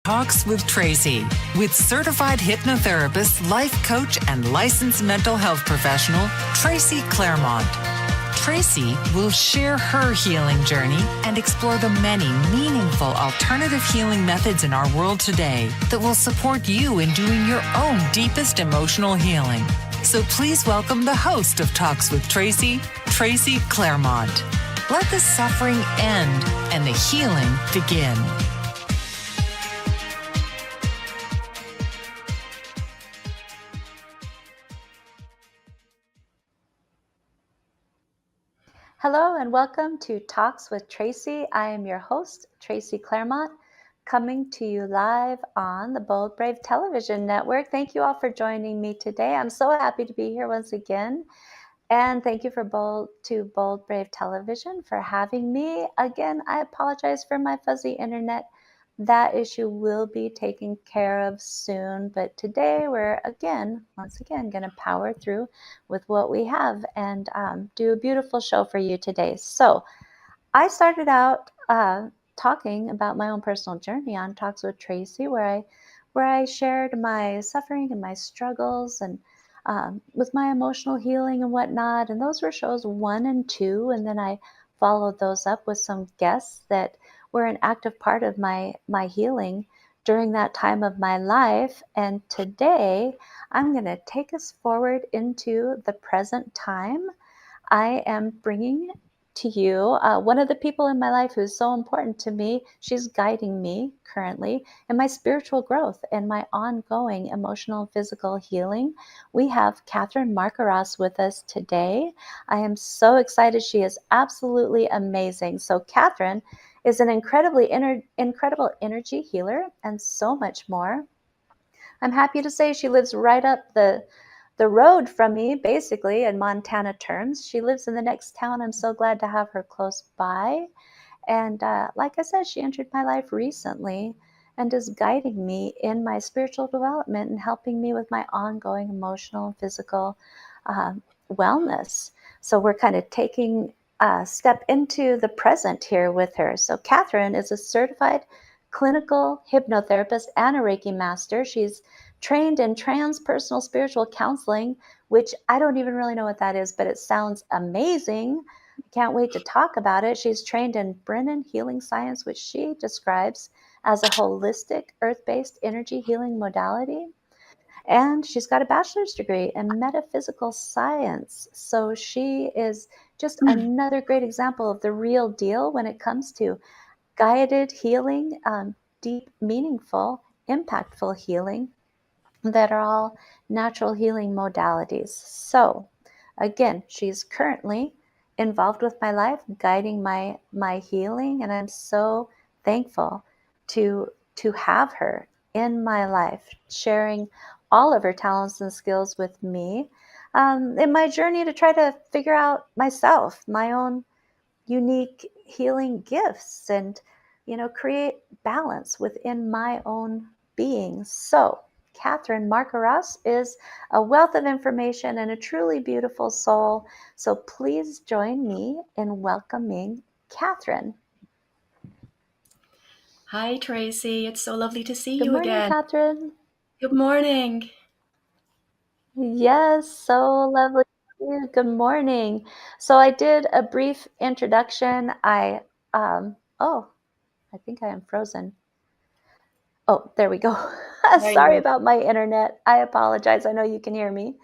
Talks with Tracy, with certified hypnotherapist, life coach, and licensed mental health professional, Tracy Claremont. Tracy will share her healing journey and explore the many meaningful alternative healing methods in our world today that will support you in doing your own deepest emotional healing. So please welcome the host of Talks with Tracy, Tracy Claremont. Let the suffering end and the healing begin. Hello and welcome to Talks with Tracy. I am your host, Tracy Claremont, coming to you live on the Bold Brave Television Network. Thank you all for joining me today. I'm so happy to be here once again. And thank you to Bold Brave Television for having me. Again, I apologize for my fuzzy internet. That issue will be taken care of soon. But today we're once again, going to power through with what we have and do a beautiful show for you today. So I started out talking about my own personal journey on Talks with Tracy, where I shared my suffering and my struggles and with my emotional healing and whatnot. And those were shows 1 and 2. And then I followed those up with some guests that were an active part of my healing during that time of my life. And today I'm going to take us forward into the present time. I am bringing to you one of the people in my life who's so important to me. She's guiding me currently in my spiritual growth and my ongoing emotional and physical healing. We have Catherine Marcaras with us today. I am so excited. She is absolutely amazing. So Catherine is an incredible energy healer and so much more. I'm happy to say she lives right up the road from me, basically, in Montana terms. She lives in the next town. I'm so glad to have her close by. And like I said, she entered my life recently and is guiding me in my spiritual development and helping me with my ongoing emotional and physical wellness. So we're kind of taking a step into the present here with her. So Catherine is a certified clinical hypnotherapist and a Reiki master. She's trained in transpersonal spiritual counseling, which I don't even really know what that is, but it sounds amazing. Can't wait to talk about it. She's trained in Brennan Healing Science, which she describes as a holistic, earth-based energy healing modality. And she's got a bachelor's degree in metaphysical science. So she is just another great example of the real deal when it comes to guided healing, deep, meaningful, impactful healing that are all natural healing modalities. So again, she's currently involved with my life, guiding my healing, and I'm so thankful to have her in my life, sharing all of her talents and skills with me in my journey to try to figure out myself, my own unique healing gifts, and create balance within my own being. So Catherine Marcaras is a wealth of information and a truly beautiful soul. So please join me in welcoming Catherine. Hi, Tracy. It's so lovely to see Good you morning, again. Catherine. Good morning. Yes, so lovely to see you. Good morning. So I did a brief introduction. Oh, I think I am frozen. Oh, there we go. There you Sorry go. about my internet. I apologize. I know you can hear me.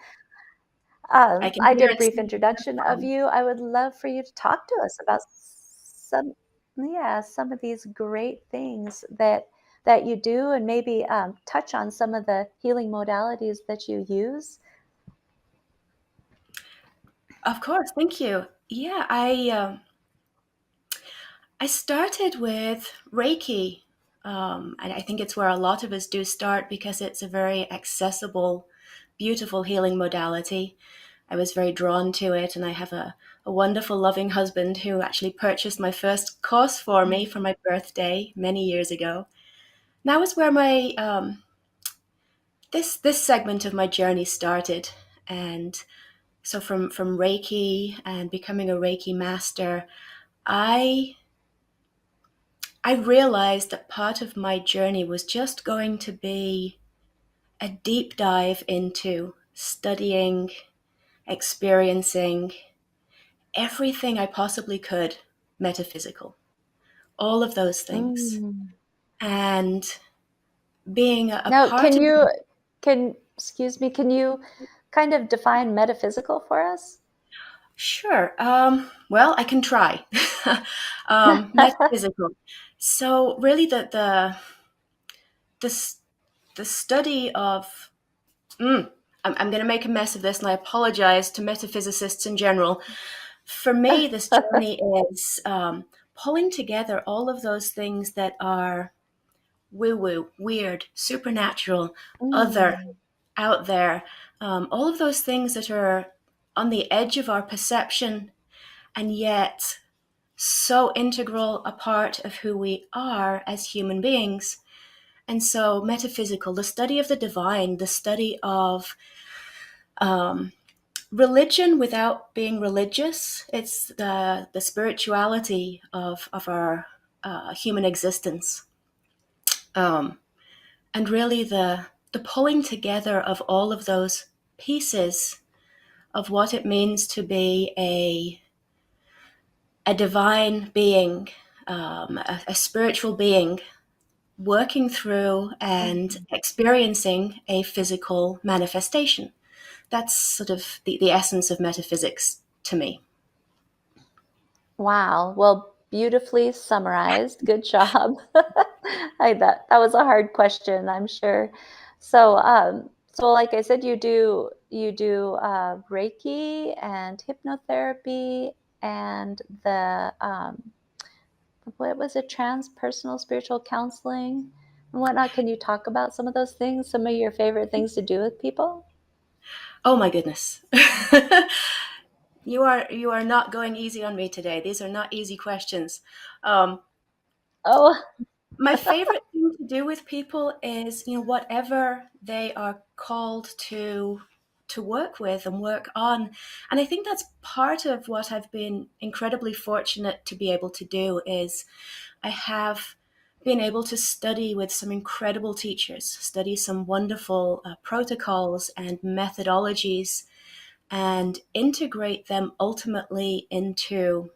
I can I hear did a it. brief introduction of you. I would love for you to talk to us about some of these great things that you do, and maybe touch on some of the healing modalities that you use. Of course. Thank you. Yeah, I started with Reiki. And I think it's where a lot of us do start because it's a very accessible, beautiful healing modality. I was very drawn to it, and I have a wonderful, loving husband who actually purchased my first course for me for my birthday many years ago. And that was where my this segment of my journey started. And so from Reiki and becoming a Reiki master, I I realized that part of my journey was just going to be a deep dive into studying, experiencing everything I possibly could metaphysical, all of those things. Mm. And being a Now, part of the, excuse me, can you kind of define metaphysical for us? sure. Well, I can try. Metaphysical. So really the, the study of, I'm going to make a mess of this and I apologize to metaphysicists in general. For me, this journey is pulling together all of those things that are woo woo, weird, supernatural, other, Mm. out there, all of those things that are on the edge of our perception and yet so integral a part of who we are as human beings. And so, metaphysical, the study of the divine, the study of um, religion without being religious. It's the spirituality of our human existence, um, and really the pulling together of all of those pieces of what it means to be a divine being, a spiritual being working through and Mm. experiencing a physical manifestation. That's sort of the essence of metaphysics to me. Wow. Well, beautifully summarized. Good job. That was a hard question, I'm sure. So like I said, you do Reiki and hypnotherapy and the what was it, transpersonal spiritual counseling and whatnot. Can you talk about some of those things? Some of your favorite things to do with people? Oh my goodness. You are not going easy on me today. These are not easy questions. Um, Oh, my favorite thing to do with people is, whatever they are called to work with and work on. And I think that's part of what I've been incredibly fortunate to be able to do is I have been able to study with some incredible teachers, study some wonderful protocols and methodologies and integrate them ultimately into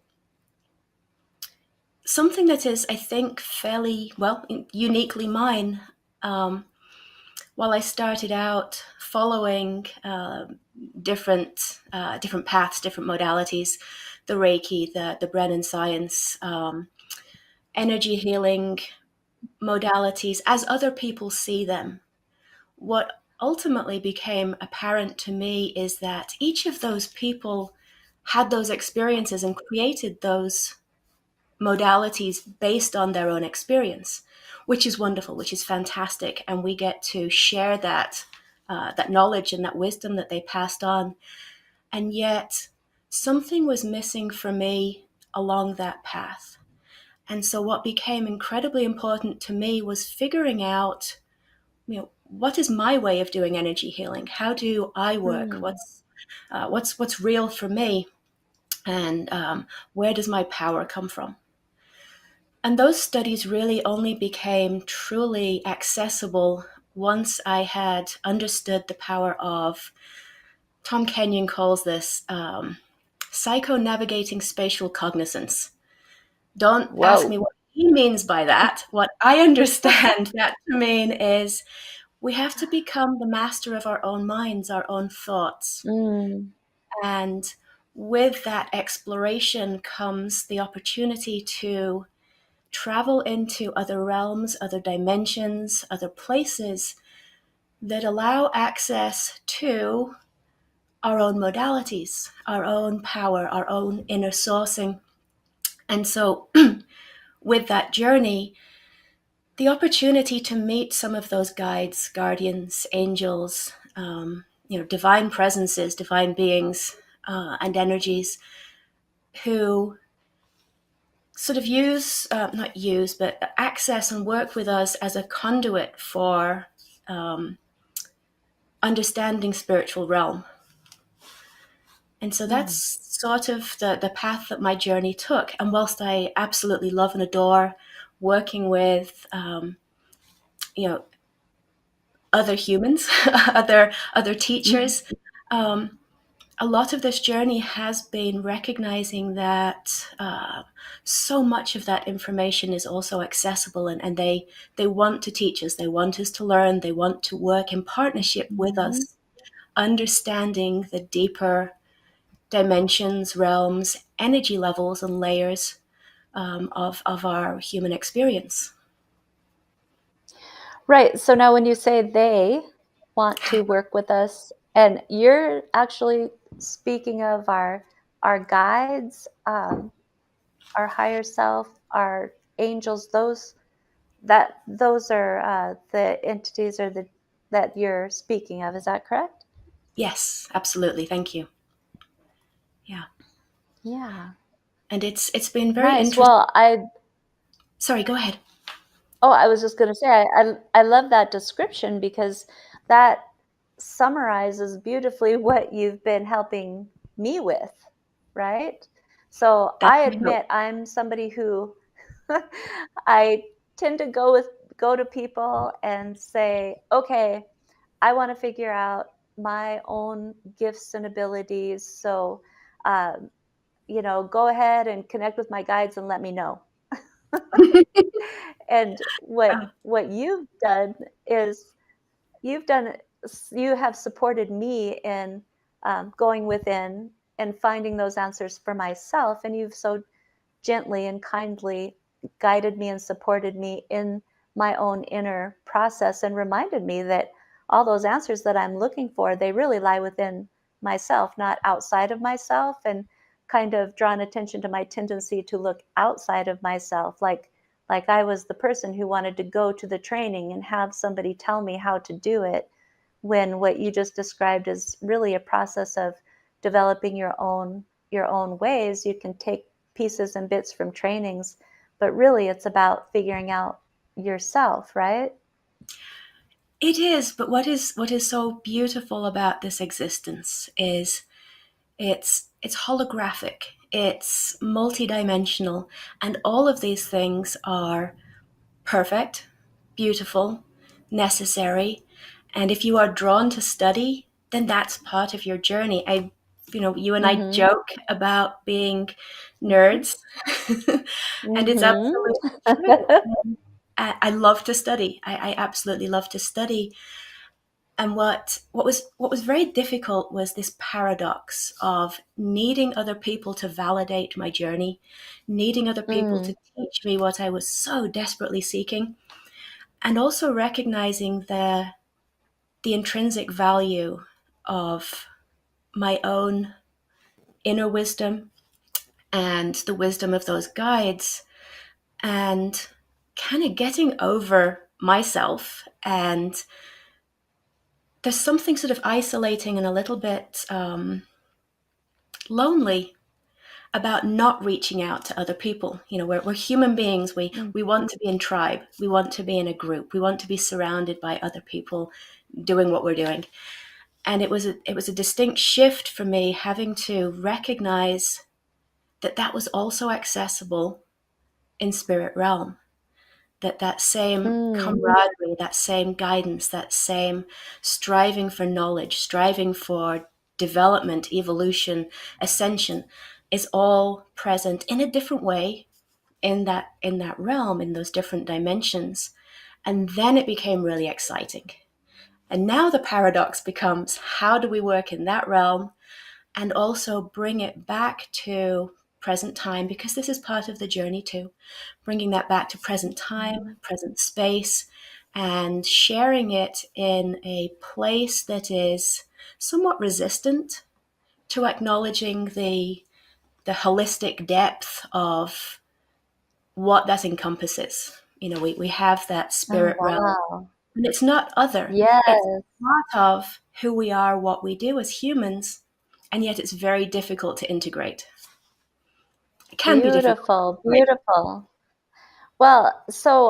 something that is, I think, fairly, well, uniquely mine. Um, while I started out following different paths, different modalities, the Reiki, the Brennan science, energy healing modalities, as other people see them, what ultimately became apparent to me is that each of those people had those experiences and created those modalities based on their own experience, which is wonderful, which is fantastic, and we get to share that knowledge and that wisdom that they passed on. And yet, something was missing for me along that path. And so, what became incredibly important to me was figuring out, what is my way of doing energy healing? How do I work? mm, What's real for me? And where does my power come from? And those studies really only became truly accessible once I had understood the power of, Tom Kenyon calls this psycho-navigating spatial cognizance. Don't ask me whoa. what he means by that. What I understand that to mean is we have to become the master of our own minds, our own thoughts. Mm, And with that exploration comes the opportunity to travel into other realms, other dimensions, other places that allow access to our own modalities, our own power, our own inner sourcing. And so, with that journey, the opportunity to meet some of those guides, guardians, angels, divine presences, divine beings, and energies who sort of not use, but access and work with us as a conduit for um, understanding spiritual realm. And so that's mm, sort of the path that my journey took. And whilst I absolutely love and adore working with, other humans, other teachers. Um, a lot of this journey has been recognizing that so much of that information is also accessible, and they want to teach us, they want us to learn, they want to work in partnership with Mhm. us, understanding the deeper dimensions, realms, energy levels, and layers of our human experience. Right. So now when you say they want to work with us, and you're actually speaking of our guides, our higher self, our angels, those are the entities or the that you're speaking of. Is that correct? Yes, absolutely. Thank you. Yeah, Yeah. and it's been very Nice. interesting. Well, Sorry, go ahead. I was just going to say, I love that description because that summarizes beautifully what you've been helping me with, right? So That's I my hope. admit I'm somebody who I tend to go to people and say, okay, I want to figure out my own gifts and abilities. So, um, go ahead and connect with my guides and let me know. And Oh, what you've done is you've done you have supported me in going within and finding those answers for myself, and you've so gently and kindly guided me and supported me in my own inner process and reminded me that all those answers that I'm looking for, they really lie within myself, not outside of myself, and kind of drawn attention to my tendency to look outside of myself, like I was the person who wanted to go to the training and have somebody tell me how to do it, when what you just described is really a process of developing your own ways. You can take pieces and bits from trainings, but really it's about figuring out yourself, right? it is, but what is so beautiful about this existence is it's holographic, it's multidimensional, and all of these things are perfect, beautiful, necessary. And if you are drawn to study, then that's part of your journey. You and I Mhm. joke about being Mhm. nerds, and it's Mhm. absolutely true. I love to study. I absolutely love to study. And what was very difficult was this paradox of needing other people to validate my journey, needing other people Mm. to teach me what I was so desperately seeking, and also recognizing the intrinsic value of my own inner wisdom and the wisdom of those guides, and kind of getting over myself. And there's something sort of isolating and a little bit lonely about not reaching out to other people. We're human beings. We Mm. we want to be in tribe. We want to be in a group. We want to be surrounded by other people doing what we're doing. And it was a distinct shift for me, having to recognize that that was also accessible in spirit realm. That same Mm. camaraderie, that same guidance, that same striving for knowledge, striving for development, evolution, ascension, is all present in a different way in that realm, in those different dimensions. And then it became really exciting. And now the paradox becomes, how do we work in that realm and also bring it back to present time? Because this is part of the journey too, bringing that back to present time, Mhm. present space, and sharing it in a place that is somewhat resistant to acknowledging the holistic depth of what that encompasses. We have that Oh, spirit realm, wow. and it's not other. It's Yes. part of who we are, what we do as humans, and yet it's very difficult to integrate. It can be difficult to Beautiful, integrate. beautiful. Well, so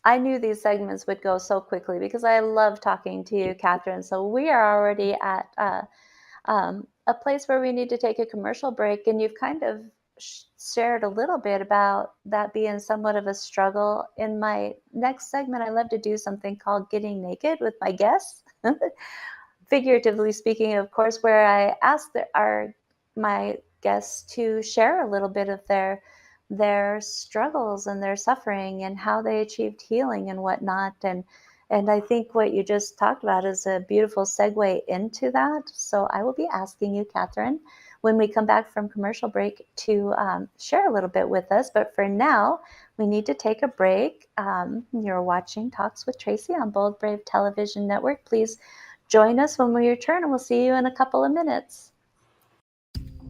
I knew these segments would go so quickly because I love talking to you, Catherine. So we are already at a place where we need to take a commercial break, and you've kind of shared a little bit about that being somewhat of a struggle. In my next segment, I love to do something called Getting Naked with my guests. Figuratively speaking, of course, where I ask my guests to share a little bit of their struggles and their suffering and how they achieved healing and whatnot. And I think what you just talked about is a beautiful segue into that. So I will be asking you, Catherine, when we come back from commercial break, to share a little bit with us. But for now, we need to take a break. You're watching Talks with Tracy on Bold Brave Television Network. Please join us when we return, and we'll see you in a couple of minutes.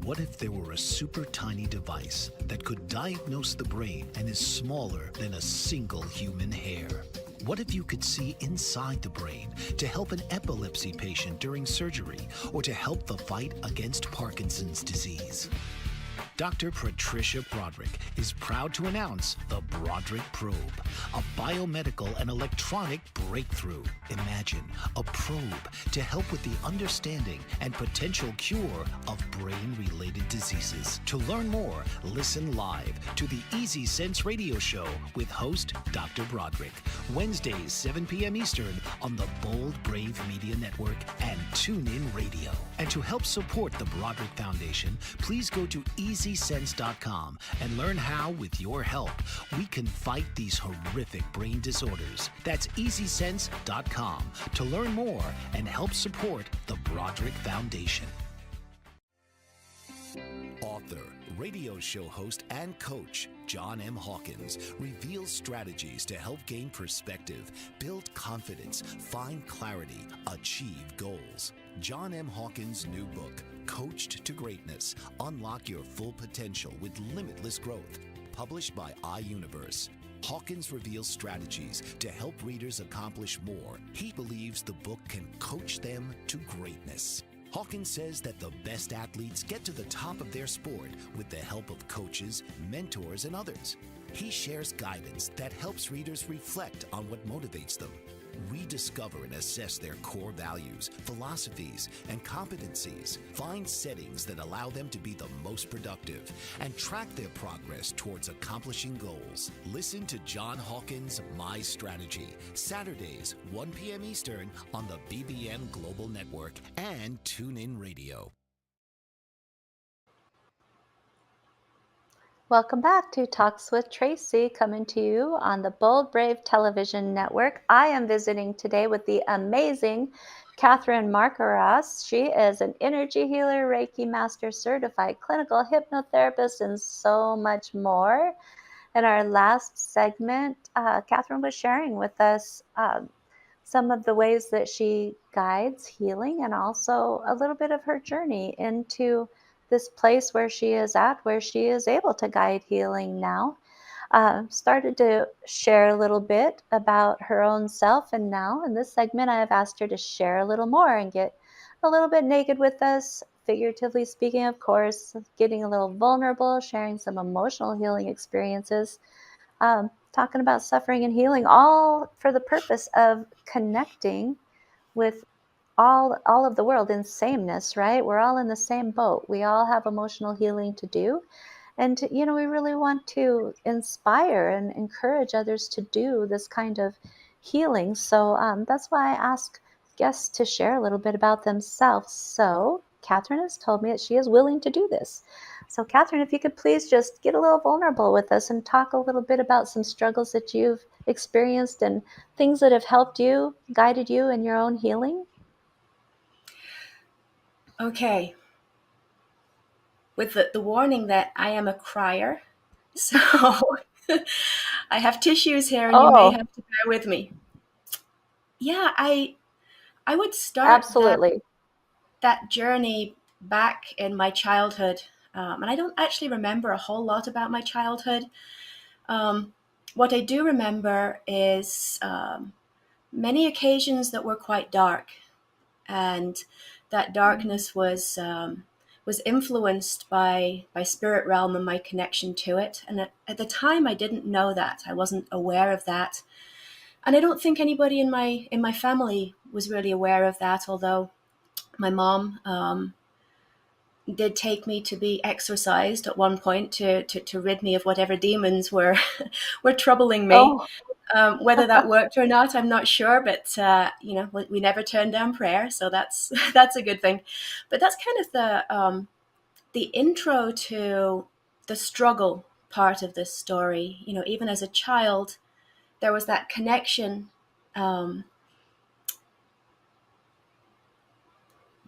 What if there were a super tiny device that could diagnose the brain and is smaller than a single human hair? What if you could see inside the brain to help an epilepsy patient during surgery or to help the fight against Parkinson's disease? Dr. Patricia Broderick is proud to announce the Broderick Probe, a biomedical and electronic breakthrough. Imagine a probe to help with the understanding and potential cure of brain-related diseases. To learn more, listen live to the Easy Sense radio show with host Dr. Broderick, Wednesdays 7 p.m. Eastern on the Bold Brave Media Network and TuneIn Radio. And to help support the Broderick Foundation, please go to EasySense.com and learn how, with your help, we can fight these horrific brain disorders. That's EasySense.com to learn more and help support the Broderick Foundation. Author, radio show host, and coach John M. Hawkins reveals strategies to help gain perspective, build confidence, find clarity, achieve goals. John M. Hawkins' new book, Coached to Greatness, Unlock Your Full Potential with Limitless Growth, published by iUniverse. Hawkins reveals strategies to help readers accomplish more. He believes the book can coach them to greatness. Hawkins says that the best athletes get to the top of their sport with the help of coaches, mentors, and others. He shares guidance that helps readers reflect on what motivates them, rediscover and assess their core values, philosophies, and competencies, find settings that allow them to be the most productive, and track their progress towards accomplishing goals. Listen to John Hawkins' My Strategy, Saturdays, 1 p.m. Eastern on the BBM Global Network and TuneIn Radio. Welcome back to Talks with Tracy, coming to you on the Bold Brave Television Network. I am visiting today with the amazing Catherine Marcaras. She is an energy healer, Reiki master, certified clinical hypnotherapist, and so much more. In our last segment, Catherine was sharing with us some of the ways that she guides healing and also a little bit of her journey into this place where she is at, where she is able to guide healing now. Started to share a little bit about her own self, and now in this segment I have asked her to share a little more and get a little bit naked with us, figuratively speaking, of course, getting a little vulnerable, sharing some emotional healing experiences, talking about suffering and healing, all for the purpose of connecting with all of the world in sameness, right? We're all in the same boat. We all have emotional healing to do. And, we really want to inspire and encourage others to do this kind of healing. So that's why I ask guests to share a little bit about themselves. So Catherine has told me that she is willing to do this. So Catherine, if you could please just get a little vulnerable with us and talk a little bit about some struggles that you've experienced and things that have helped you, guided you in your own healing. Okay. With the warning that I am a crier, so I have tissues here and you may have to bear with me. Yeah, I would start Absolutely. that journey back in my childhood. And I don't actually remember a whole lot about my childhood. What I do remember is many occasions that were quite dark, and that darkness was influenced by spirit realm and my connection to it. And at the time, I didn't know that. I wasn't aware of that, and I don't think anybody in my family was really aware of that. Although my mom did take me to be exorcised at one point to rid me of whatever demons were were troubling me. Oh. Whether that worked or not, I'm not sure, but we never turned down prayer, so that's that's a good thing. But that's kind of the intro to the struggle part of this story. You know, even as a child, there was that connection.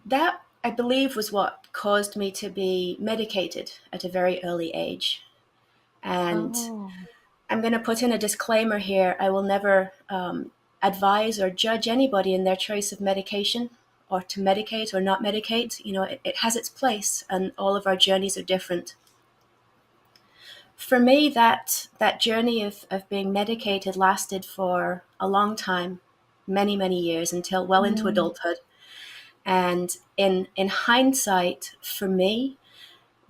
That, I believe, was what caused me to be medicated at a very early age. And Oh. I'm going to put in a disclaimer here. I will never advise or judge anybody in their choice of medication, or to medicate or not medicate. You know, it has its place, and all of our journeys are different. For me, that journey of being medicated lasted for a long time, many, many years, until well into Mm. adulthood. And in hindsight, for me,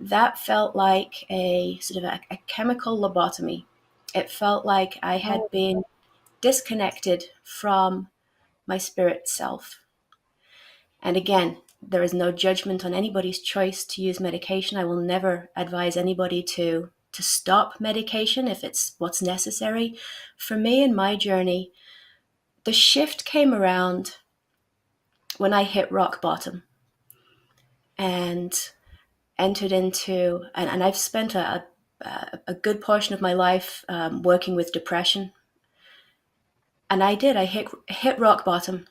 that felt like a sort of a chemical lobotomy. It felt like I had Oh. been disconnected from my spirit self. And again, there is no judgment on anybody's choice to use medication. I will never advise anybody to stop medication if it's what's necessary. For me in my journey, the shift came around when I hit rock bottom and entered into, and I've spent a good portion of my life working with depression. And I hit rock bottom.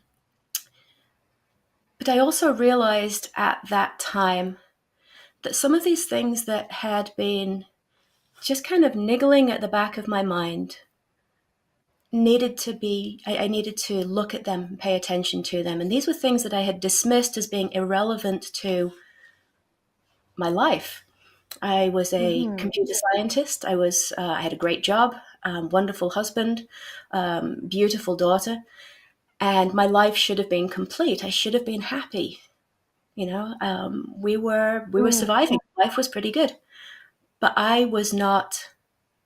But I also realized at that time that some of these things that had been just kind of niggling at the back of my mind needed to be, I needed to look at them and pay attention to them. And these were things that I had dismissed as being irrelevant to my life. I was a Mm-hmm. computer scientist. I had a great job, wonderful husband, beautiful daughter, and my life should have been complete. I should have been happy. You know, we were Mm. surviving. Life was pretty good, but I was not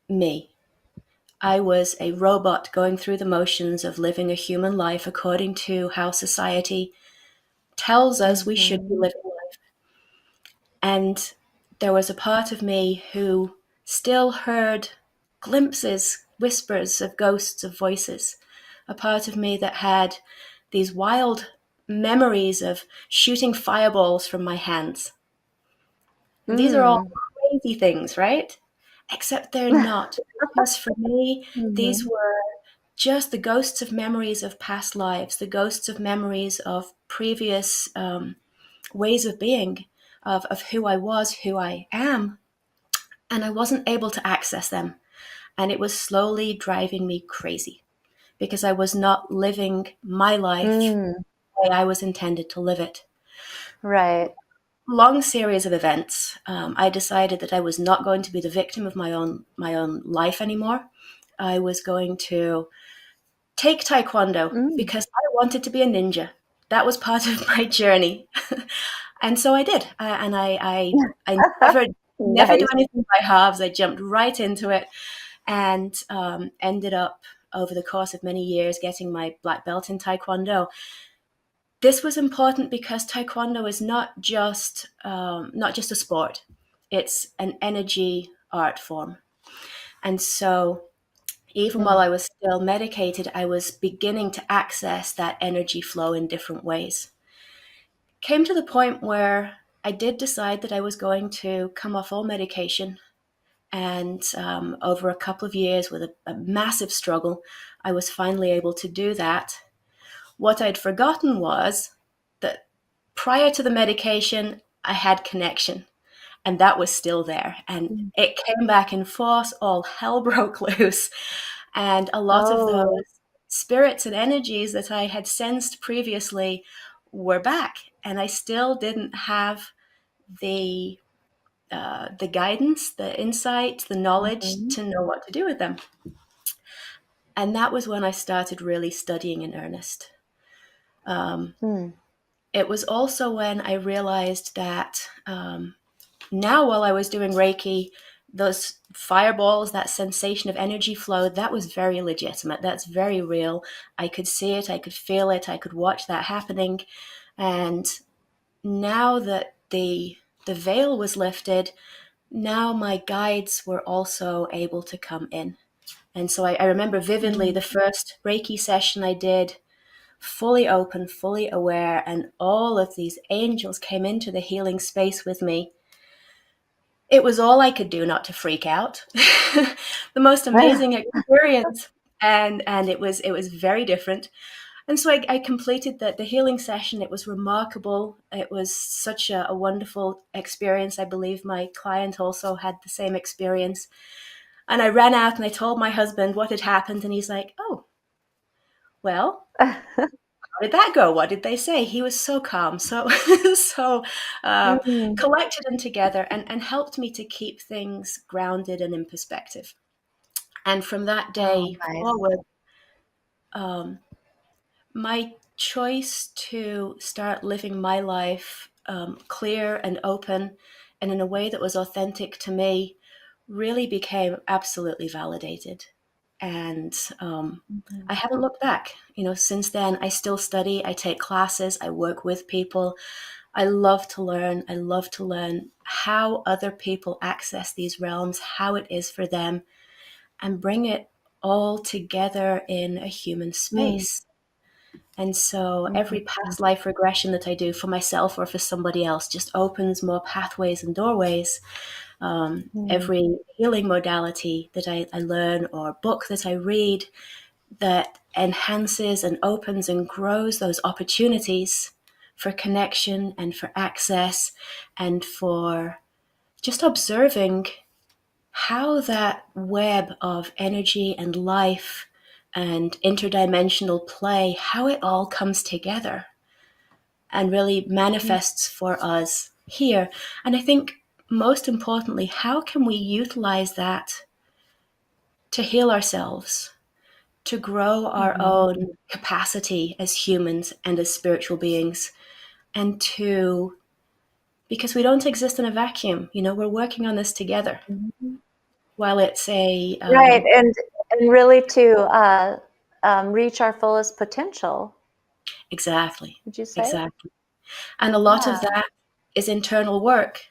me. I was a robot going through the motions of living a human life according to how society tells us we should be Mm-hmm. living life. And there was a part of me who still heard glimpses, whispers of ghosts of voices. A part of me that had these wild memories of shooting fireballs from my hands. And these are all Mm. crazy things, right? Except they're not. Because for me, these Mm-hmm. were just the ghosts of memories of past lives, the ghosts of memories of previous ways of being, of who I was, who I am. And I wasn't able to access them. And it was slowly driving me crazy because I was not living my life Mm. the way I was intended to live it. Right. Long series of events. I decided that I was not going to be the victim of my own life anymore. I was going to take Taekwondo Mm. because I wanted to be a ninja. That was part of my journey, and so I did. I never do Nice. anything by halves. I jumped right into it, and ended up over the course of many years getting my black belt in Taekwondo. This was important because Taekwondo is not just a sport; it's an energy art form. And so, even while Mm. I was still medicated, I was beginning to access that energy flow in different ways. Came to the point where I did decide that I was going to come off all medication. And over a couple of years, with a massive struggle, I was finally able to do that. What I'd forgotten was that prior to the medication, I had connection, and that was still there. And Mm. it came back in force, all hell broke loose. And a lot of those Oh. spirits and energies that I had sensed previously were back. And I still didn't have the guidance, the insight, the knowledge Mm-hmm. to know what to do with them. And that was when I started really studying in earnest. Um, Mm. it was also when I realized that now, while I was doing Reiki, those fireballs, that sensation of energy flow, that was very legitimate. That's very real. I could see it, I could feel it, I could watch that happening. And now that the the veil was lifted, now my guides were also able to come in. And so I remember vividly the first Reiki session I did, fully open, fully aware, and all of these angels came into the healing space with me. It was all I could do not to freak out. The most amazing experience. And it was very different. And so I completed the healing session. It was remarkable. It was such a wonderful experience. I believe my client also had the same experience. And I ran out and I told my husband what had happened. And he's like, oh, well, how did that go? What did they say? He was so calm, so so Mm. collected and together, and helped me to keep things grounded and in perspective. And from that Oh, day nice. forward, um, my choice to start living my life clear and open and in a way that was authentic to me really became absolutely validated. And I haven't looked back. Since then, I still study, I take classes, I work with people. I love to learn. I love to learn how other people access these realms, how it is for them, and bring it all together in a human Mm. space. And so every Mhm. past life regression that I do for myself or for somebody else just opens more pathways and doorways. Mm. Every healing modality that I learn or book that I read that enhances and opens and grows those opportunities for connection and for access and for just observing how that web of energy and life and interdimensional play, how it all comes together and really manifests for us here. And I think most importantly, how can we utilize that to heal ourselves, to grow our Mhm. own capacity as humans and as spiritual beings, and to, because we don't exist in a vacuum, we're working on this together. Mhm. While it's a, Right, and really to reach our fullest potential. exactly, Would you say? exactly. And a lot of Yeah. that is internal work.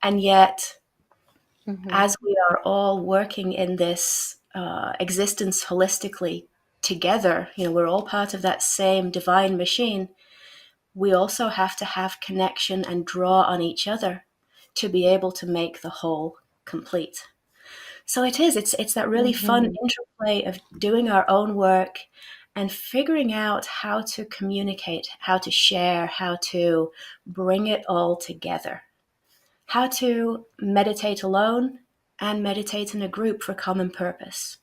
And yet, Mhm. as we are all working in this existence holistically together, we're all part of that same divine machine. We also have to have connection and draw on each other to be able to make the whole complete. So it's that really fun Mhm. interplay of doing our own work and figuring out how to communicate, how to share, how to bring it all together, how to meditate alone and meditate in a group for common purpose,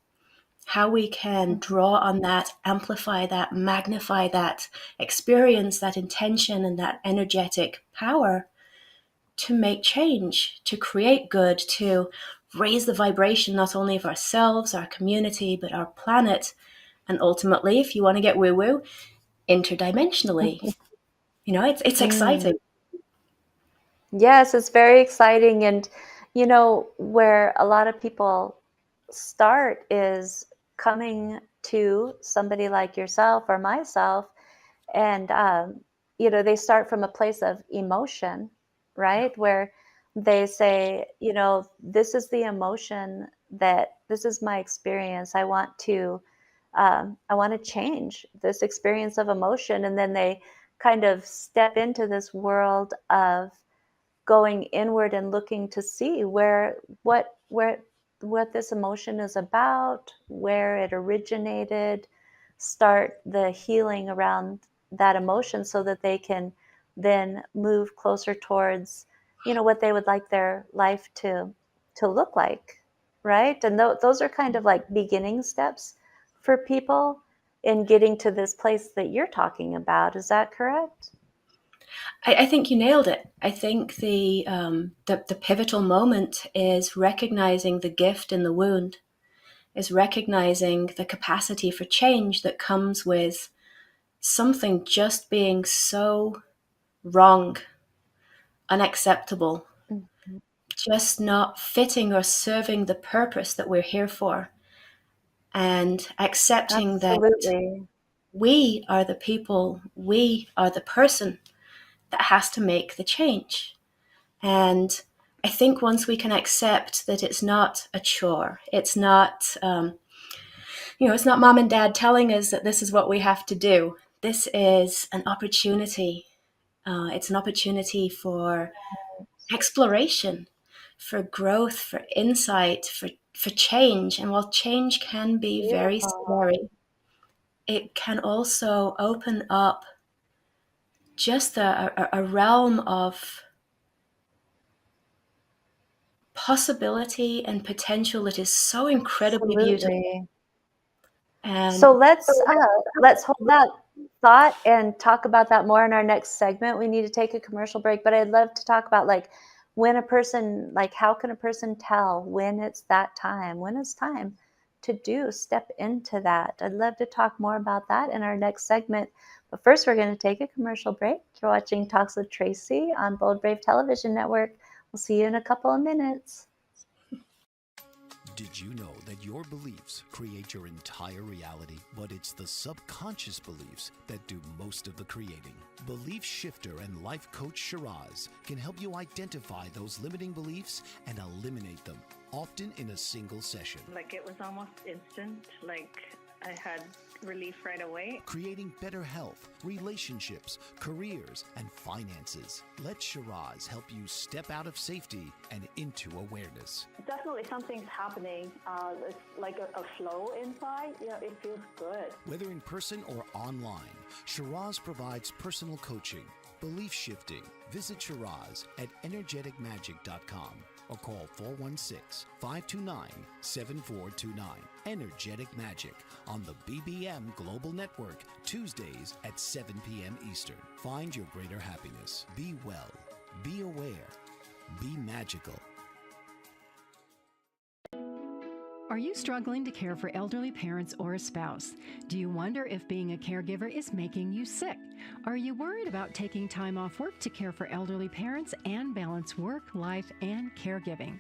how we can Mhm. draw on that, amplify that, magnify that experience, that intention, and that energetic power to make change, to create good, to raise the vibration not only of ourselves, our community, but our planet, and ultimately, if you want to get woo woo, interdimensionally. It's Mm. exciting. Yes, it's very exciting. And, where a lot of people start is coming to somebody like yourself or myself. And, they start from a place of emotion, right? Where they say, this is the emotion that this is my experience. I want to change this experience of emotion. And then they kind of step into this world of going inward and looking to see what this emotion is about, where it originated, start the healing around that emotion so that they can then move closer towards what they would like their life to look like, right? And those are kind of like beginning steps for people in getting to this place that you're talking about. Is that correct? I think you nailed it. I think the pivotal moment is recognizing the gift in the wound, is recognizing the capacity for change that comes with something just being so wrong, unacceptable, Mhm. just not fitting or serving the purpose that we're here for, and accepting that Absolutely. we are the people, we are the person that has to make the change. And I think once we can accept that it's not a chore, it's not, it's not mom and dad telling us that this is what we have to do. This is an opportunity. It's an opportunity for exploration, for growth, for insight, for change. And while change can be very Beautiful. scary, it can also open up just a realm of possibility and potential that is so incredibly beautiful. Absolutely. And So let's hold that thought and talk about that more in our next segment. We need to take a commercial break, but I'd love to talk about like when a person, like how can a person tell when it's that time, when it's time to step into that. I'd love to talk more about that in our next segment. But first, we're going to take a commercial break. You're watching Talks with Tracy on Bold Brave Television Network. We'll see you in a couple of minutes. Did you know that your beliefs create your entire reality, but it's the subconscious beliefs that do most of the creating? Belief shifter and life coach Shiraz can help you identify those limiting beliefs and eliminate them, often in a single session. Like it was almost instant, like I had relief right away. Creating better health, relationships, careers, and finances. Let Shiraz help you step out of safety and into awareness. Definitely something's happening. It's like a flow inside. It feels good. Whether in person or online, Shiraz provides personal coaching, belief shifting. Visit Shiraz at energeticmagic.com or call 416-529-7429. Energetic Magic on the BBM Global Network, Tuesdays at 7 p.m. Eastern. Find your greater happiness. Be well. Be aware. Be magical. Are you struggling to care for elderly parents or a spouse? Do you wonder if being a caregiver is making you sick? Are you worried about taking time off work to care for elderly parents and balance work, life, and caregiving?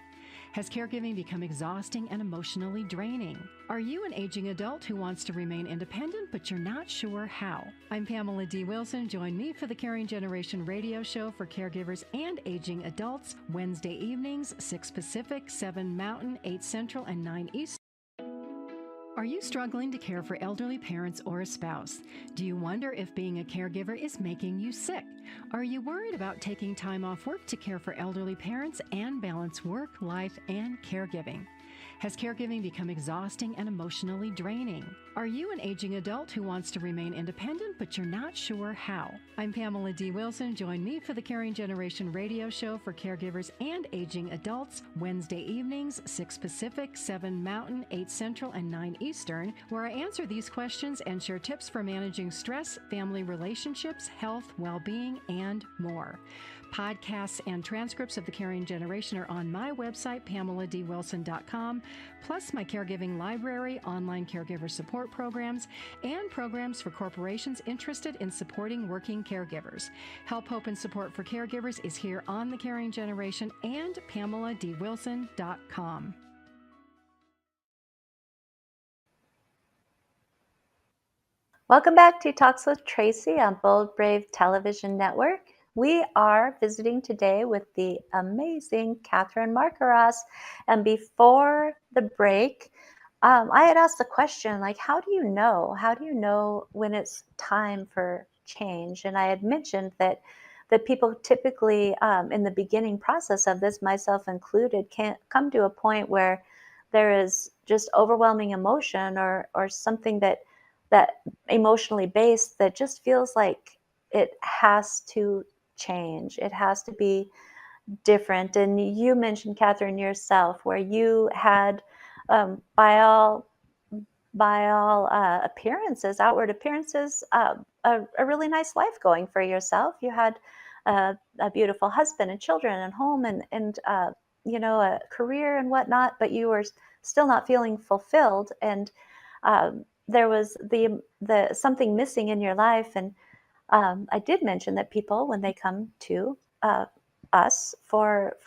Has caregiving become exhausting and emotionally draining? Are you an aging adult who wants to remain independent, but you're not sure how? I'm Pamela D. Wilson. Join me for the Caring Generation radio show for caregivers and aging adults, Wednesday evenings, 6 Pacific, 7 Mountain, 8 Central, and 9 Eastern. Are you struggling to care for elderly parents or a spouse? Do you wonder if being a caregiver is making you sick? Are you worried about taking time off work to care for elderly parents and balance work, life, and caregiving? Has caregiving become exhausting and emotionally draining? Are you an aging adult who wants to remain independent, but you're not sure how? I'm Pamela D. Wilson. Join me for the Caring Generation radio show for caregivers and aging adults, Wednesday evenings, 6 Pacific, 7 Mountain, 8 Central, and 9 Eastern, where I answer these questions and share tips for managing stress, family relationships, health, well-being, and more. Podcasts and transcripts of The Caring Generation are on my website, PamelaDWilson.com, plus my caregiving library, online caregiver support programs, and programs for corporations interested in supporting working caregivers. Help, hope, and support for caregivers is here on The Caring Generation and PamelaDWilson.com. Welcome back to Talks with Tracy on Bold Brave Television Network. We are visiting today with the amazing Catherine Marcaras. And before the break, I had asked the question, like, how do you know? How do you know when it's time for change? And I had mentioned that people typically in the beginning process of this, myself included, can't come to a point where there is just overwhelming emotion or something that emotionally based that just feels like it has to change. It has to be different. And you mentioned, Catherine, yourself, where you had, by all appearances, outward appearances, a really nice life going for yourself. You had a beautiful husband and children and home and a career and whatnot, but you were still not feeling fulfilled. And there was the something missing in your life. And I did mention that people, when they come to us for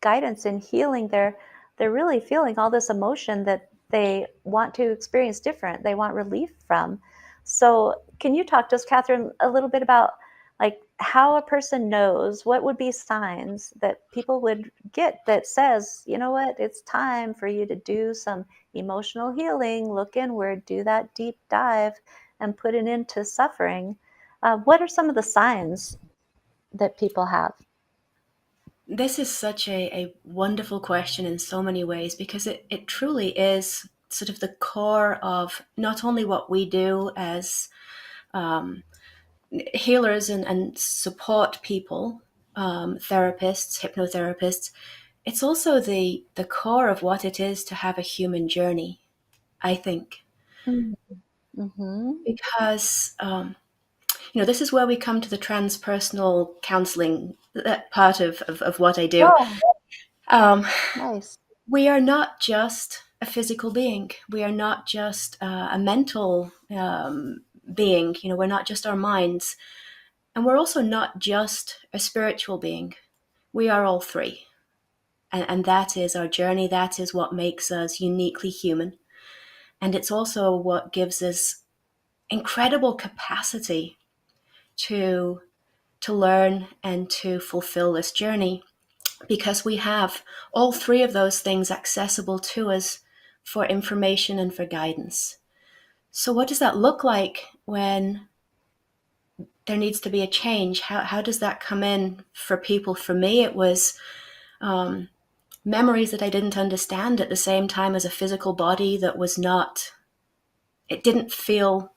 guidance and healing, they're really feeling all this emotion that they want to experience different. They want relief from. So, can you talk to us, Catherine, a little bit about like how a person knows, what would be signs that people would get that says, you know what, it's time for you to do some emotional healing, look inward, do that deep dive, and put it into suffering. What are some of the signs that people have? This is such a wonderful question in so many ways, because it truly is sort of the core of not only what we do as um, healers and support people, therapists, hypnotherapists. It's also the core of what it is to have a human journey, I think, Mm-hmm. because this is where we come to the transpersonal counseling part of what I do. Oh, Um, nice. we are not just a physical being. We are not just a mental being. We're not just our minds. And we're also not just a spiritual being. We are all three. And that is our journey. That is what makes us uniquely human. And it's also what gives us incredible capacity to learn and to fulfill this journey, because we have all three of those things accessible to us for information and for guidance. So what does that look like when there needs to be a change? How does that come in for people? For me, it was memories that I didn't understand at the same time as a physical body that was not, it didn't feel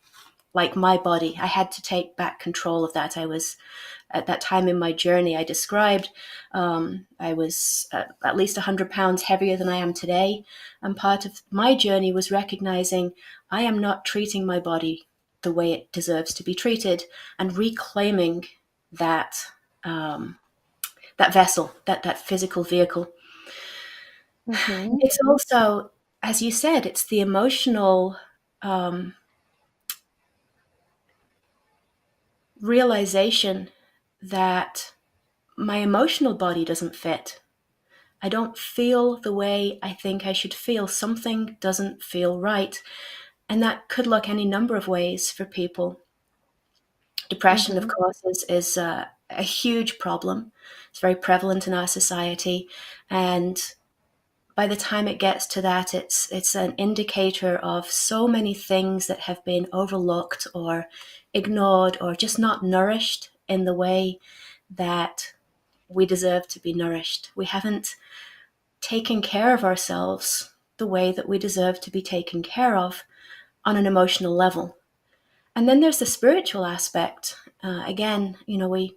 like my body. I had to take back control of that. I was, at that time in my journey I described, I was at least 100 pounds heavier than I am today. And part of my journey was recognizing I am not treating my body the way it deserves to be treated, and reclaiming that that vessel, that physical vehicle. Mm-hmm. It's also, as you said, it's the emotional realization that my emotional body doesn't fit. I don't feel the way I think I should feel. Something doesn't feel right. And that could look any number of ways for people. Depression, of Mm-hmm. course, is a huge problem. It's very prevalent in our society. And by the time it gets to that, it's an indicator of so many things that have been overlooked or ignored or just not nourished in the way that we deserve to be nourished. We haven't taken care of ourselves the way that we deserve to be taken care of on an emotional level. And then there's the spiritual aspect. Again, we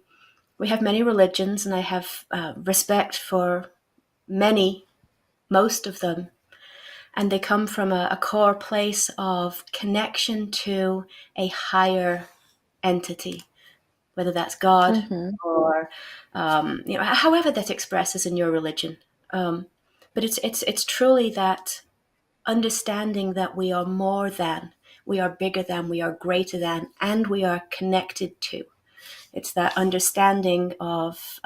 have many religions, and I have respect for many, most of them, and they come from a core place of connection to a higher entity, whether that's God Mm-hmm. or however that expresses in your religion. But it's truly that understanding that we are more than, we are bigger than, we are greater than, and we are connected to. It's that understanding of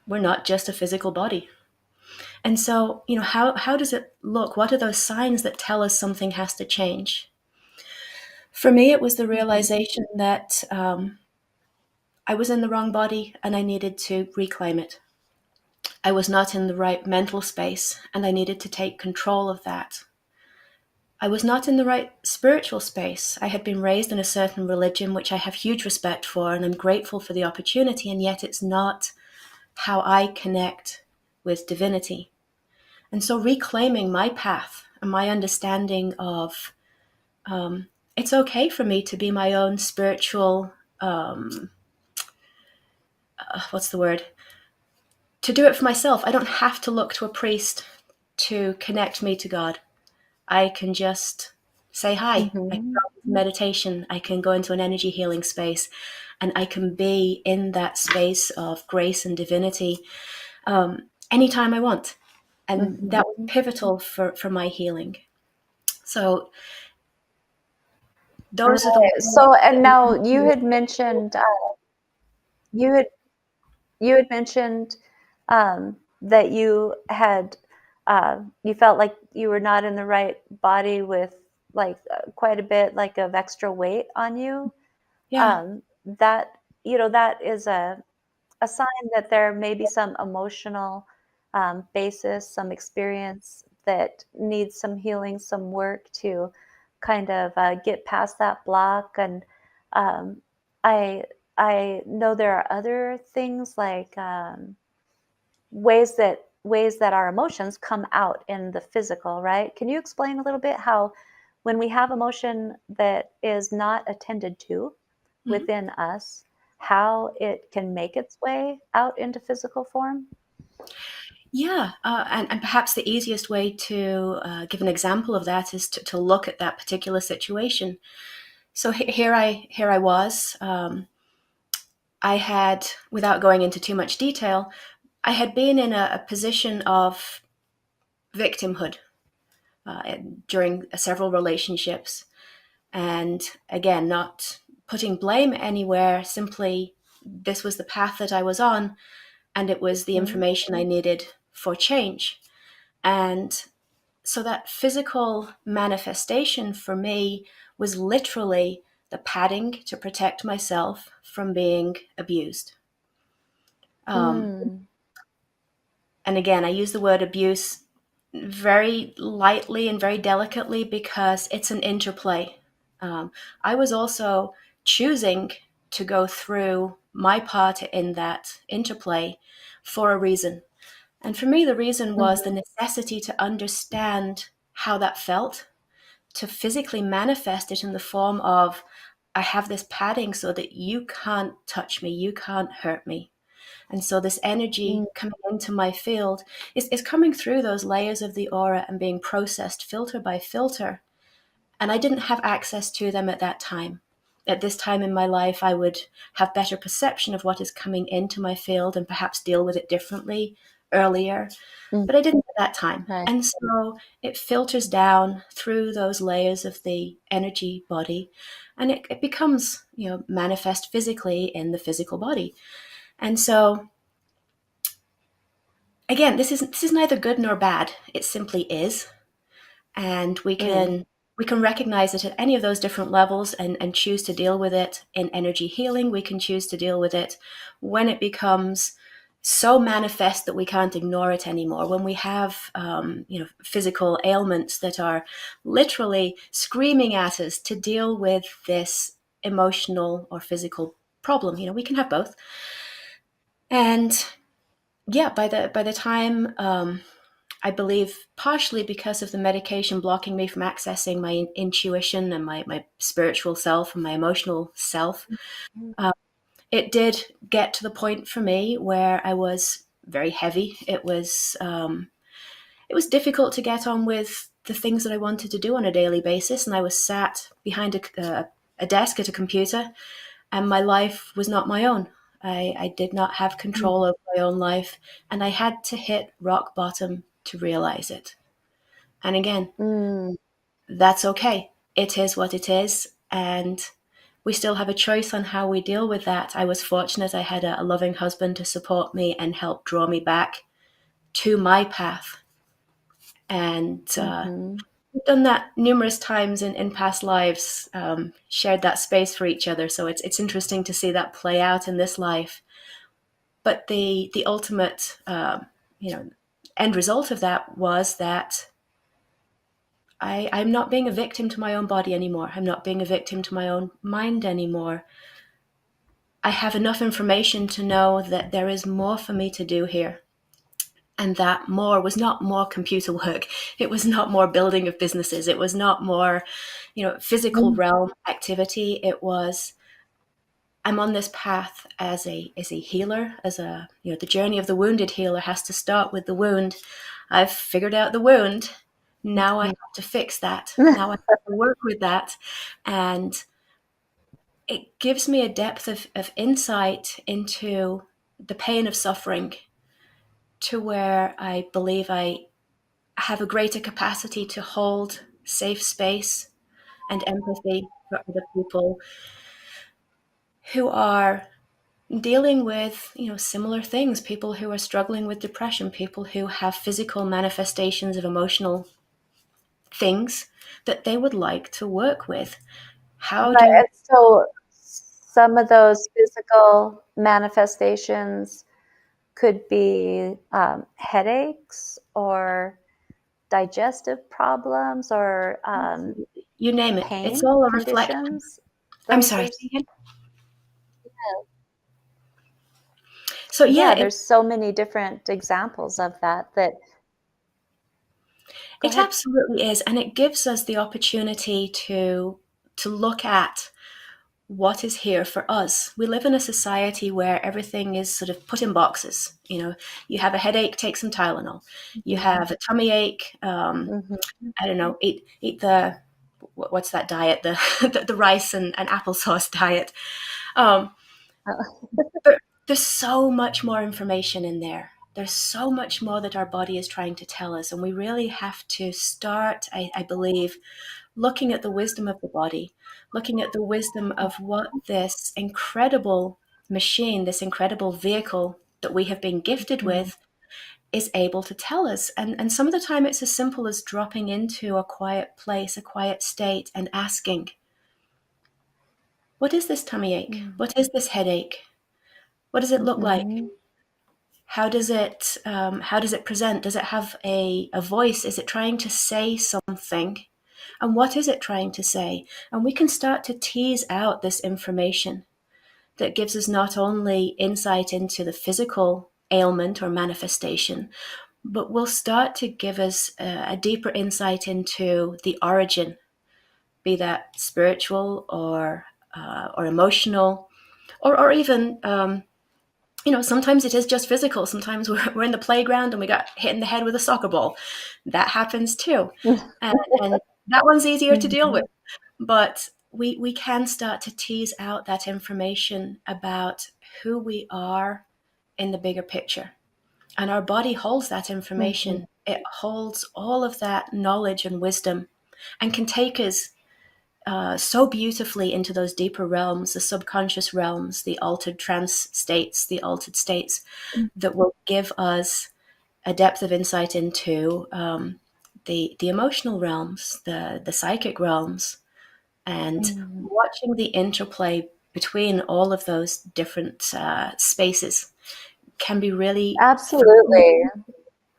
we're not just a physical body. And so, how does it look? What are those signs that tell us something has to change? For me, it was the realization that I was in the wrong body and I needed to reclaim it. I was not in the right mental space and I needed to take control of that. I was not in the right spiritual space. I had been raised in a certain religion, which I have huge respect for, and I'm grateful for the opportunity, and yet it's not how I connect with divinity. And so reclaiming my path and my understanding of it's okay for me to be my own spiritual, what's the word? To do it for myself. I don't have to look to a priest to connect me to God. I can just say hi. I can Mm-hmm. practice meditation. I can go into an energy healing space, and I can be in that space of grace and divinity anytime I want. And Mm-hmm. that was pivotal for my healing. So those are the Right. ways So, and that now we you had mentioned you had you had mentioned that you felt like you were not in the right body with like quite a bit like of extra weight on you. Yeah. That, that is a sign that there may be some emotional basis, some experience that needs some healing, some work to kind of get past that block. And um, I I know there are other things like ways that our emotions come out in the physical, right? Can you explain a little bit how when we have emotion that is not attended to Mhm. within us, how it can make its way out into physical form? Yeah, and perhaps the easiest way to give an example of that is to look at that particular situation. So here I was. I had, without going into too much detail, I had been in a position of victimhood during several relationships, and again, not putting blame anywhere. Simply, this was the path that I was on, and it was the Mhm. information I needed for change. And so that physical manifestation for me was literally the padding to protect myself from being abused. Um, Mm. and again, I use the word abuse very lightly and very delicately because it's an interplay. I was also choosing to go through my part in that interplay for a reason. And for me, the reason was the Mhm. necessity to understand how that felt, to physically manifest it in the form of I have this padding so that you can't touch me, you can't hurt me. And so this Mm. energy coming into my field is coming through those layers of the aura and being processed filter by filter. And I didn't have access to them at that time. At this time in my life, I would have better perception of what is coming into my field and perhaps deal with it differently earlier, Mm. but I didn't at that time. Right. And so it filters down through those layers of the energy body, and it becomes, manifest physically in the physical body. And so again, this is neither good nor bad. It simply is, and we Mm. can we can recognize it at any of those different levels and choose to deal with it in energy healing. We can choose to deal with it when it becomes so manifest that we can't ignore it anymore. When we have physical ailments that are literally screaming at us to deal with this emotional or physical problem. We can have both. And yeah, by the time I believe partially because of the medication blocking me from accessing my intuition and my spiritual self and my emotional self, Mhm. uh, it did get to the point for me where I was very heavy. It was difficult to get on with the things that I wanted to do on a daily basis, and I was sat behind a desk at a computer, and my life was not my own. I did not have control over my own life, and I had to hit rock bottom to realize it. And again, Mm. that's okay. It is what it is. And we still have a choice on how we deal with that. I was fortunate I had a loving husband to support me and help draw me back to my path. And Mhm. we've done that numerous times in past lives, shared that space for each other. So it's interesting to see that play out in this life. But the ultimate, end result of that was that I'm not being a victim to my own body anymore. I'm not being a victim to my own mind anymore. I have enough information to know that there is more for me to do here. And that more was not more computer work. It was not more building of businesses. It was not more, physical Mm. realm activity. It was I'm on this path as a healer, the journey of the wounded healer has to start with the wound. I've figured out the wound. Now I have to fix that. Now I have to work with that. And it gives me a depth of insight into the pain of suffering to where I believe I have a greater capacity to hold safe space and empathy for other people who are dealing with similar things, people who are struggling with depression, people who have physical manifestations of emotional things that they would like to work with. How Right. do And so some of those physical manifestations could be headaches or digestive problems or Absolutely. You name it. It's pain all a reflection. conditions. I'm Those sorry. are, Say again? So yeah, yeah, there's so many different examples of that. Go it ahead. absolutely is, and it gives us the opportunity to look at what is here for us. We live in a society where everything is sort of put in boxes. You know, you have a headache, take some Tylenol. You have a tummy ache. Mm-hmm. I don't know, eat the what's that diet? The rice and applesauce diet. Um, but there's so much more information in there. There's so much more that our body is trying to tell us, and we really have to start, I believe, looking at the wisdom of the body, looking at the wisdom of what this incredible machine, this incredible vehicle that we have been gifted with is able to tell us. And some of the time it's as simple as dropping into a quiet place, a quiet state, and asking, what is this tummy ache? What is this headache? What does it look like? Mm-hmm. How does it present? Does it have a voice? Is it trying to say something? And what is it trying to say? And we can start to tease out this information that gives us not only insight into the physical ailment or manifestation, but will start to give us a deeper insight into the origin, be that spiritual or emotional, or even sometimes it is just physical. Sometimes we're in the playground and we got hit in the head with a soccer ball. That happens too, and that one's easier to deal with. But we can start to tease out that information about who we are in the bigger picture. And our body holds that Mm-hmm. information. It holds all of that knowledge and wisdom and can take us so beautifully into those deeper realms, the subconscious realms, the altered trance states, the altered states that will give us a depth of insight into the emotional realms, the psychic realms, and Mm. watching the interplay between all of those different spaces can be really Absolutely.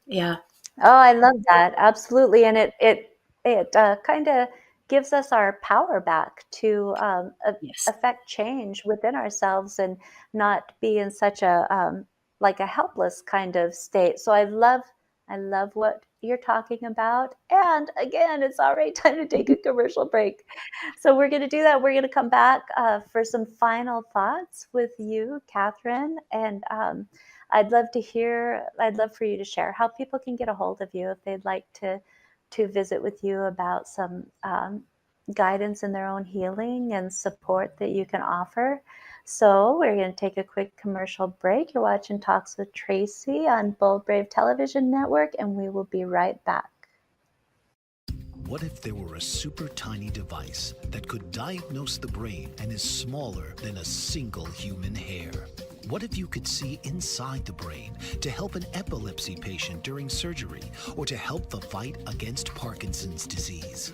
yeah. Oh, I love that. Absolutely. And it kind of gives us our power back to Yes. affect change within ourselves and not be in such a like a helpless kind of state. So I love what you're talking about. And again, it's already time to take a commercial break. So we're going to do that. We're going to come back for some final thoughts with you, Catherine, and I'd love for you to share how people can get a hold of you if they'd like to visit with you about some guidance in their own healing and support that you can offer. So we're going to take a quick commercial break. You're watching Talks with Tracy on Bold Brave Television Network, and we will be right back. What if there were a super tiny device that could diagnose the brain and is smaller than a single human hair? What if you could see inside the brain to help an epilepsy patient during surgery or to help the fight against Parkinson's disease?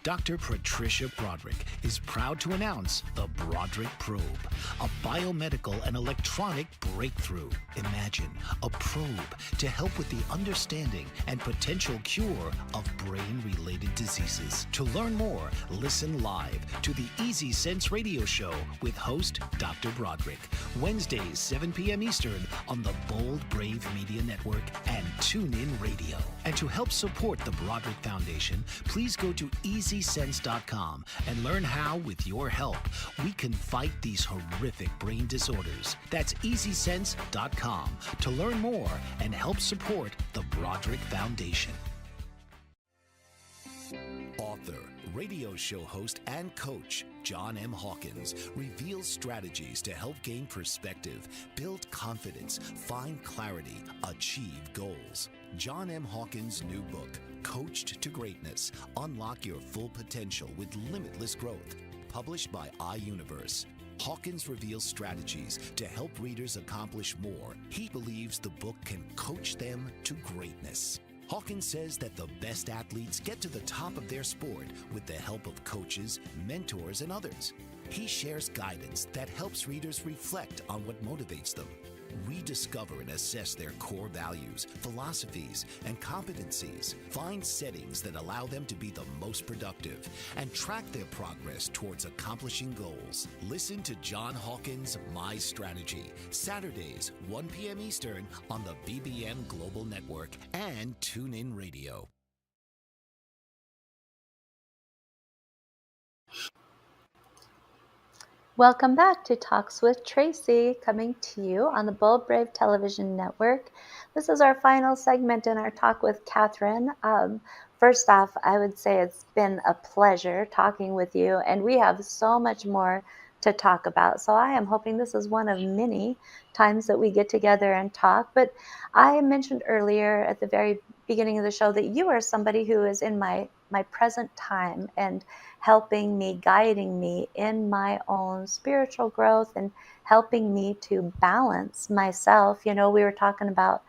Dr. Patricia Broderick is proud to announce the Broderick Probe, a biomedical and electronic breakthrough. Imagine a probe to help with the understanding and potential cure of brain-related diseases. To learn more, listen live to the Easy Sense radio show with host Dr. Broderick, Wednesdays 7 p.m. Eastern on the Bold Brave Media Network and TuneIn Radio. And to help support the Broderick Foundation, please go to EasySense.com and learn how, with your help, we can fight these horrific brain disorders. That's EasySense.com to learn more and help support the Broderick Foundation. Author, radio show host, and coach John M. Hawkins reveals strategies to help gain perspective, build confidence, find clarity, achieve goals. John M. Hawkins' new book, Coached to Greatness, Unlock Your Full Potential with Limitless Growth, published by iUniverse. Hawkins reveals strategies to help readers accomplish more. He believes the book can coach them to greatness. Hawkins says that the best athletes get to the top of their sport with the help of coaches, mentors, and others. He shares guidance that helps readers reflect on what motivates them, rediscover and assess their core values, philosophies, and competencies, find settings that allow them to be the most productive, and track their progress towards accomplishing goals. Listen to John Hawkins' My Strategy, Saturdays, 1 p.m. Eastern on the BBM Global Network and TuneIn Radio. Welcome back to Talks with Tracy, coming to you on the Bold Brave Television Network. This is our final segment in our talk with Catherine. First off, I would say it's been a pleasure talking with you, and we have so much more to talk about. So I am hoping this is one of many times that we get together and talk. But I mentioned earlier at the very beginning of the show that you are somebody who is in my present time and helping me, guiding me in my own spiritual growth and helping me to balance myself. You know, we were talking about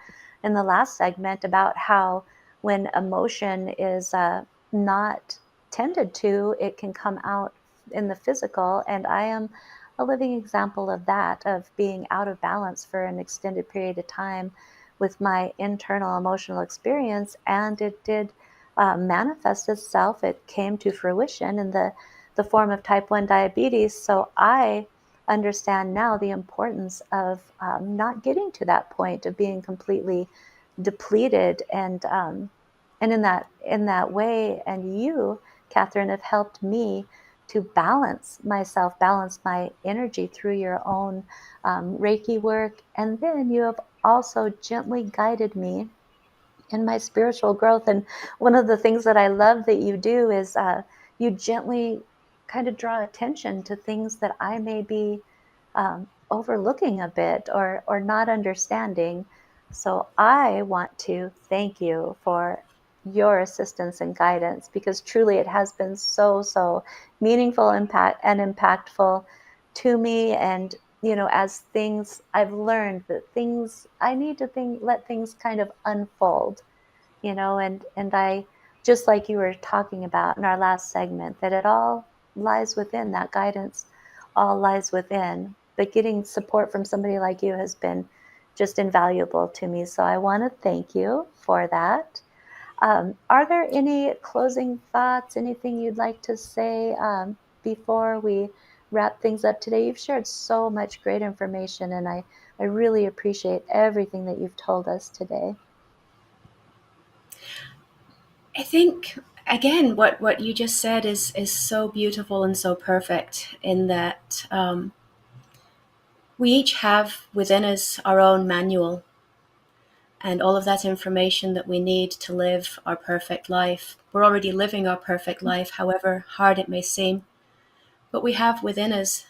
in the last segment about how when emotion is not tended to, it can come out in the physical. And I am a living example of that, of being out of balance for an extended period of time with my internal emotional experience. And it did manifest itself. It came to fruition in the form of type 1 diabetes. So I understand now the importance of not getting to that point of being completely depleted, and in that way, and you, Catherine, have helped me to balance myself, balance my energy through your own Reiki work. And then you have also gently guided me in my spiritual growth. And one of the things that I love that you do is you gently kind of draw attention to things that I may be overlooking a bit or not understanding. So I want to thank you for your assistance and guidance, because truly it has been so meaningful, impactful to me. And you know, as things I've learned that things I need to let things kind of unfold, you know, and I, just like you were talking about in our last segment, that it all lies within that guidance, all lies within. But getting support from somebody like you has been just invaluable to me. So I want to thank you for that. Are there any closing thoughts, anything you'd like to say before we wrap things up today? You've shared so much great information, and I really appreciate everything that you've told us today. I think, again, what you just said is so beautiful and so perfect, in that we each have within us our own manual and all of that information that we need to live our perfect life. We're already living our perfect life, however hard it may seem, but we have within us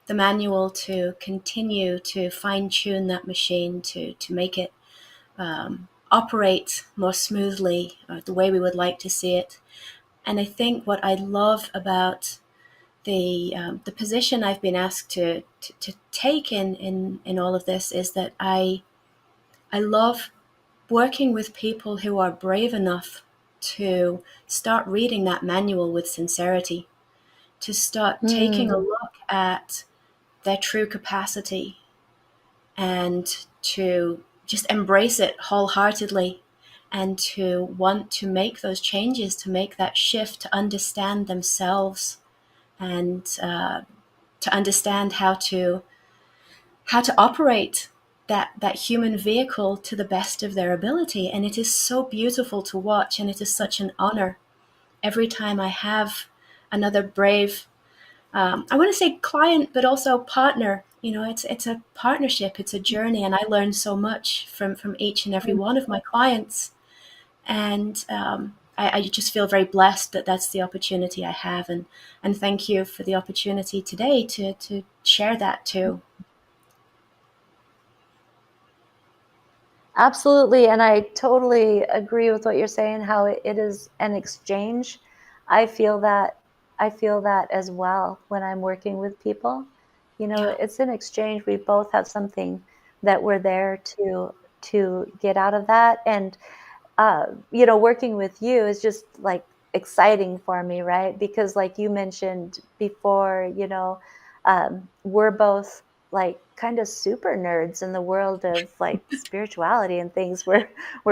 the manual to continue to fine-tune that machine, to make it operate more smoothly, the way we would like to see it. And I think what I love about the position I've been asked to take in all of this is that I love working with people who are brave enough to start reading that manual with sincerity, to start taking a look at their true capacity, and to just embrace it wholeheartedly, and to want to make those changes, to make that shift, to understand themselves, and to understand how to operate that human vehicle to the best of their ability. And it is so beautiful to watch, and it is such an honor every time I have another brave, I want to say client, but also partner. You know, it's a partnership, it's a journey, and I learn so much from each and every one of my clients. And I just feel very blessed that that's the opportunity I have, and thank you for the opportunity today to share that too. Absolutely. And I totally agree with what you're saying, how it is an exchange. I feel that as well when I'm working with people. You know, Yeah. it's an exchange. We both have something that we're there to get out of that. And working with you is just like exciting for me, right? Because like you mentioned before, we're both like kind of super nerds in the world of like spirituality and things. We're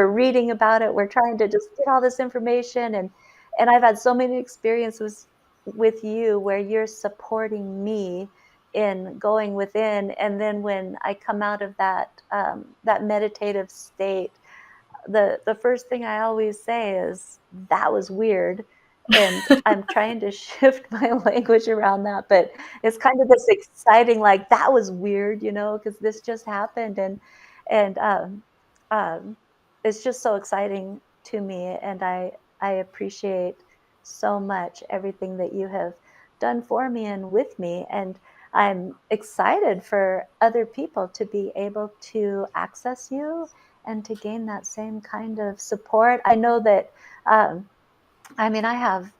reading about it. We're trying to just get all this information, and I've had so many experiences with you where you're supporting me in going within, and then when I come out of that meditative state, the first thing I always say is, "That was weird." And I'm trying to shift my language around that, but it's kind of this exciting, like, "That was weird," because this just happened, and um, it's just so exciting to me, and I appreciate so much everything that you have done for me and with me, and I'm excited for other people to be able to access you and to gain that same kind of support. I know that, I mean, I have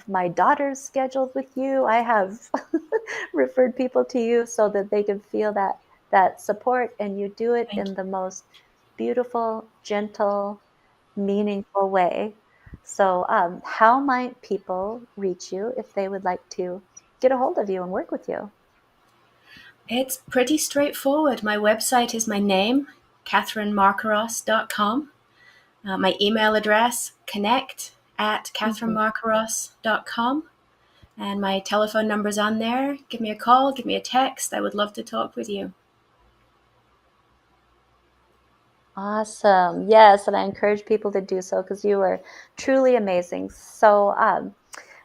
my daughters scheduled with you. I have referred people to you so that they can feel that support, and you do it Thank in the most beautiful, gentle, meaningful way. So, how might people reach you if they would like to get a hold of you and work with you? you. It's pretty straightforward. My website is my name, catherinemarcaros.com. My email address, Mhm. connect@catherinemarcaros.com. And my telephone number's on there. Give me a call, give me a text. I would love to talk with you. Awesome. Yes, and I encourage people to do so because you are truly amazing. So,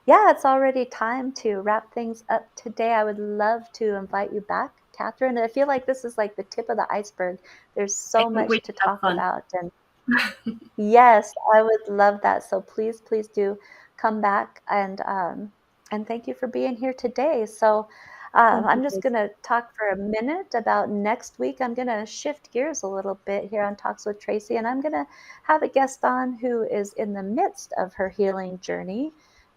yeah, it's already time to wrap things up today. I would love to invite you back, Catherine. I feel like this is like the tip of the iceberg. There's I so think we much to should have talk fun. about, and yes, I would love that. So please, please do come back, and thank you for being here today. So Thank you, I'm just Tracy. going to talk for a minute about next week. I'm going to shift gears a little bit here on Talks with Tracy, and I'm going to have a guest on who is in the midst of her healing journey,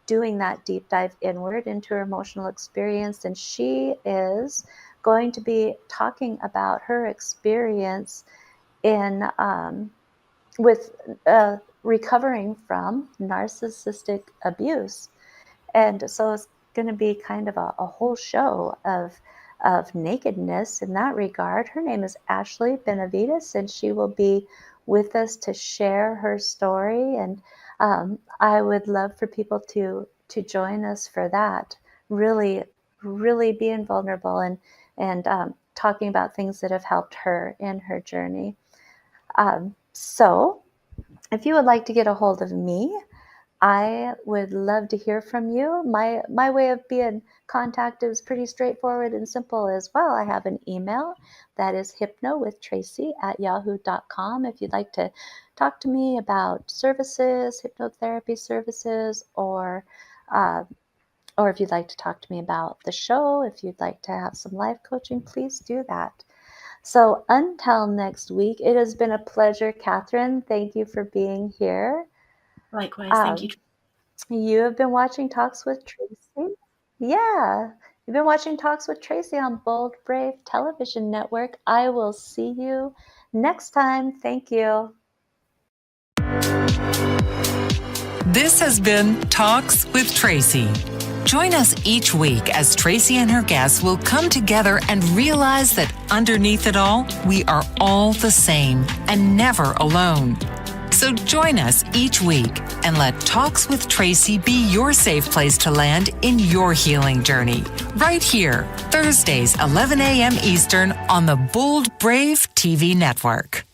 doing that deep dive inward into her emotional experience, and she is going to be talking about her experience in with recovering from narcissistic abuse. And so it's going to be kind of a whole show of nakedness in that regard. Her name is Ashley Benavides, and she will be with us to share her story. And I would love for people to join us for that. Really, really being vulnerable and talking about things that have helped her in her journey. So if you would like to get a hold of me, I would love to hear from you. My way of being contacted is pretty straightforward and simple as well. I have an email that is hypnowithtracy@yahoo.com. If you'd like to talk to me about services, hypnotherapy services, uh, or if you'd like to talk to me about the show, if you'd like to have some life coaching, please do that. So until next week, it has been a pleasure, Catherine. Thank you for being here. Likewise, thank you. Um, you have been watching Talks with Tracy? Yeah. You've been watching Talks with Tracy on Bold Brave Television Network. I will see you next time. Thank you. This has been Talks with Tracy. Join us each week as Tracy and her guests will come together and realize that underneath it all, we are all the same and never alone. So join us each week and let Talks with Tracy be your safe place to land in your healing journey. Right here, Thursdays, 11 a.m. Eastern on the Bold Brave TV network.